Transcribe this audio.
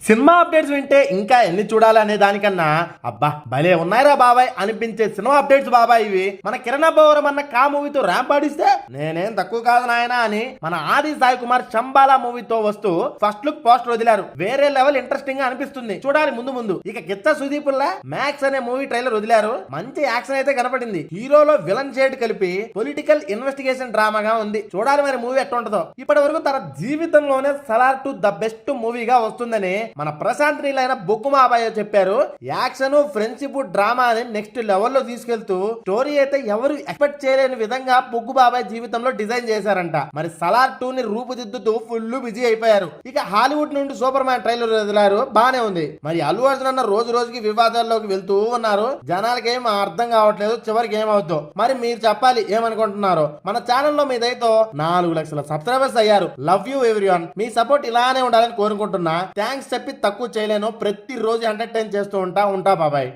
Cinema updates వింటే ఇంకా ఎన్ని చూడాలి అనే దానికన్నా అబ్బా భలే ఉన్నాయిరా బాబాయ్ అనిపించే సినిమా అప్డేట్స్ బాబాయ్ ఇవి. మన కిరణ్ అబ్బవరం అన్న కా మూవీతో ర్యాంప్ ఆడిస్తే నేనేం తక్కువ కాదు నాయనా అని మన ఆది సాయి కుమార్ చంబాలా మూవీతో వస్తూ ఫస్ట్ లుక్ పోస్టర్ వదిలారు. వేరే లెవెల్ ఇంట్రెస్టింగ్ గా అనిపిస్తుంది, చూడాలి ముందు ముందు. ఇక గిత్త సుదీపుల్లా మ్యాక్స్ అనే మూవీ ట్రైలర్ వదిలారు. మంచి యాక్షన్ అయితే కనపడింది. హీరోలో విలన్ షేడ్ కలిపి పొలిటికల్ ఇన్వెస్టిగేషన్ డ్రామాగా ఉంది. చూడాలి మరి మూవీ ఎట్టుంటదో. ఇప్పటి వరకు తన జీవితంలోనే సలార్ టు ద బెస్ట్ మూవీగా వస్తుందని మన ప్రశాంత్ నీల్ అయిన బొగ్గు మాబాయ్ చెప్పారు. యాక్షన్ ఫ్రెండ్షిప్ డ్రామా అని నెక్స్ట్ లెవెల్లో తీసుకెళ్తూ స్టోరీ అయితే ఎవరు ఎక్స్పెక్ట్ చేయలేని విధంగా బొగ్గు బాబాయ్ జీవితంలో డిజైన్ చేశారంట. మరి సలార్ 2 ని రూపుదిద్దుతూ ఫుల్ బిజీ అయిపోయారు. ఇక హాలీవుడ్ నుండి సూపర్ మ్యాన్ ట్రైలర్ వదిలారు, బానే ఉంది. మరి అల్లు అర్జున్ అన్న రోజు రోజుకి వివాదాల్లోకి వెళ్తూ ఉన్నారు. జనాలకి ఏం అర్థం కావట్లేదు, చివరికి ఏమవుద్దో మరి మీరు చెప్పాలి ఏమనుకుంటున్నారో. మన ఛానల్లో మీదైతే 4 లక్షల సబ్స్క్రైబర్స్ అయ్యారు. Love you everyone. Me support ఇలానే ఉండాలని కోరుకుంటున్నా. థ్యాంక్స్ చెప్పి తక్కువ చేయలేను. ప్రతిరోజు ఎంటర్టైన్ చేస్తూ ఉంటా బాబాయ్.